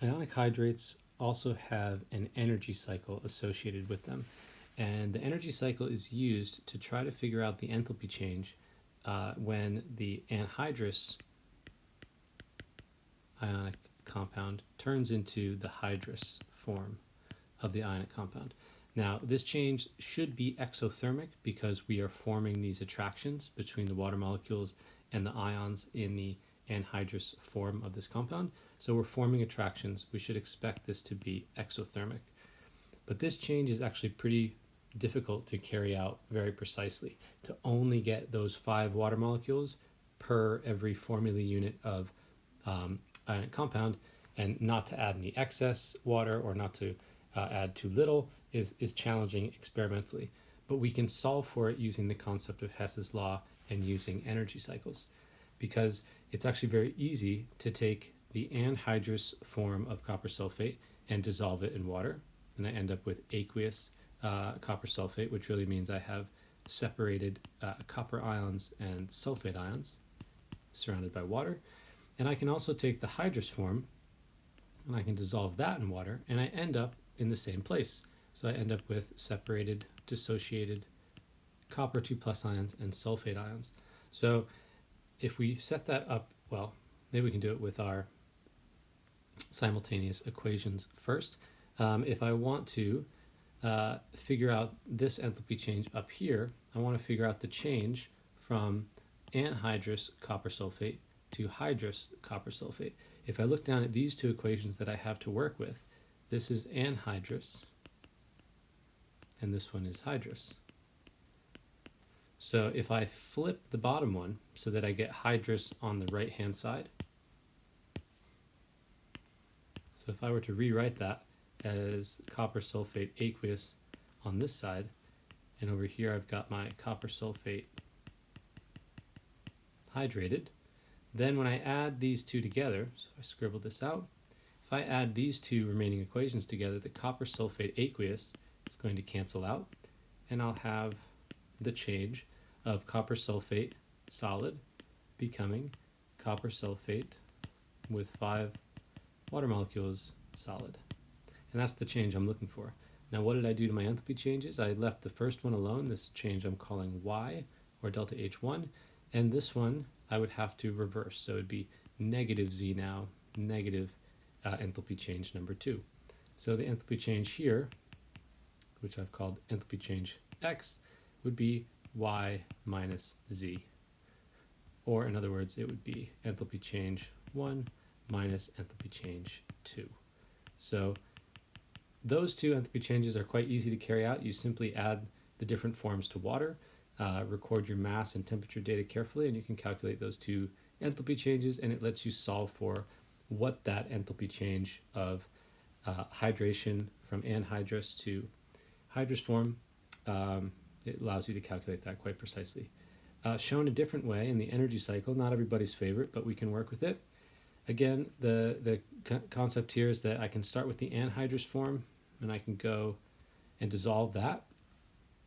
Ionic hydrates also have an energy cycle associated with them. And the energy cycle is used to try to figure out the enthalpy change when the anhydrous ionic compound turns into the hydrous form of the ionic compound. Now, this change should be exothermic because we are forming these attractions between the water molecules and the ions in the anhydrous form of this compound. So we're forming attractions. We should expect this to be exothermic. But this change is actually pretty difficult to carry out very precisely, to only get those 5 water molecules per every formula unit of ionic compound, and not to add any excess water or not to add too little is challenging experimentally. But we can solve for it using the concept of Hess's law and using energy cycles, because it's actually very easy to take the anhydrous form of copper sulfate and dissolve it in water, and I end up with aqueous copper sulfate, which really means I have separated copper ions and sulfate ions surrounded by water. And I can also take the hydrous form and I can dissolve that in water, and I end up in the same place. So I end up with separated, dissociated copper 2 plus ions and sulfate ions. So if we set that up, well, maybe we can do it with our simultaneous equations first. If I want to figure out this enthalpy change up here, I want to figure out the change from anhydrous copper sulfate to hydrous copper sulfate. If I look down at these two equations that I have to work with, this is anhydrous and this one is hydrous. So if I flip the bottom one so that I get hydrous on the right hand side, so if I were to rewrite that as copper sulfate aqueous on this side, and over here I've got my copper sulfate hydrated, then when I add these two together, so I scribble this out, if I add these two remaining equations together, the copper sulfate aqueous is going to cancel out, and I'll have the change of copper sulfate solid becoming copper sulfate with 5 water molecules solid. And that's the change I'm looking for. Now, what did I do to my enthalpy changes? I left the first one alone, this change I'm calling Y, or delta H1, and this one I would have to reverse. So it'd be negative Z now, negative enthalpy change number 2. So the enthalpy change here, which I've called enthalpy change X, would be Y minus Z. Or in other words, it would be enthalpy change 1 minus enthalpy change 2. So those two enthalpy changes are quite easy to carry out. You simply add the different forms to water, record your mass and temperature data carefully, and you can calculate those two enthalpy changes, and it lets you solve for what that enthalpy change of hydration from anhydrous to hydrous form, it allows you to calculate that quite precisely. Shown a different way in the energy cycle, not everybody's favorite, but we can work with it. Again, the concept here is that I can start with the anhydrous form, and I can go and dissolve that.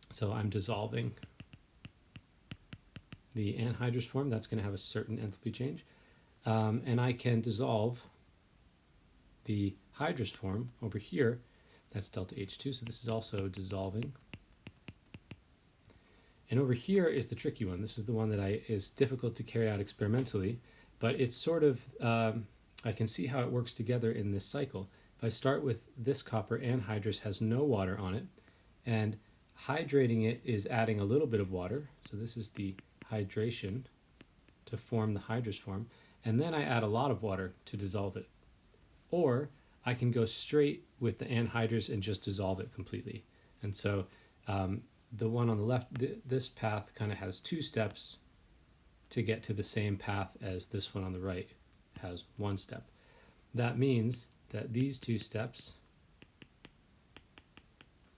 So I'm dissolving the anhydrous form. That's going to have a certain enthalpy change. And I can dissolve the hydrous form over here. That's delta H2, so this is also dissolving. And over here is the tricky one. This is the one that is difficult to carry out experimentally, but it's sort of, I can see how it works together in this cycle. If I start with this copper, anhydrous has no water on it, and hydrating it is adding a little bit of water. So this is the hydration to form the hydrous form, and then I add a lot of water to dissolve it. Or I can go straight with the anhydrous and just dissolve it completely. And so the one on the left, this path kind of has 2 steps to get to the same path as this one on the right has 1 step. That means that these 2 steps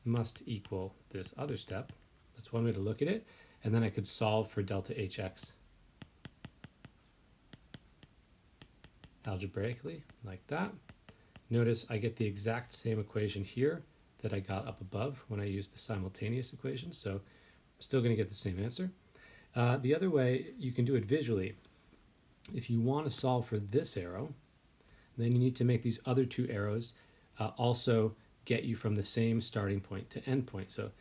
must equal this other step. That's one way to look at it. And then I could solve for delta Hx algebraically, like that. Notice I get the exact same equation here that I got up above when I used the simultaneous equation, so I'm still going to get the same answer. The other way, you can do it visually. If you want to solve for this arrow, then you need to make these other two arrows also get you from the same starting point to end point. So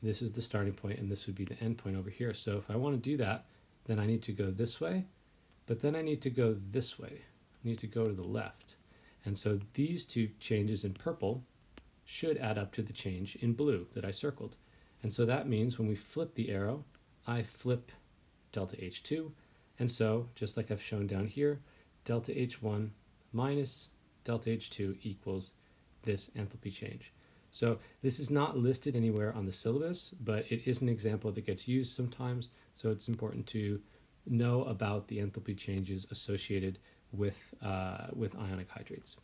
this is the starting point and this would be the end point over here. So if I want to do that, then I need to go this way, but then I need to go this way. I need to go to the left. And so these two changes in purple should add up to the change in blue that I circled. And so that means when we flip the arrow, I flip delta H2. And so, just like I've shown down here, delta H1 minus delta H2 equals this enthalpy change. So this is not listed anywhere on the syllabus, but it is an example that gets used sometimes. So it's important to know about the enthalpy changes associated with ionic hydrates.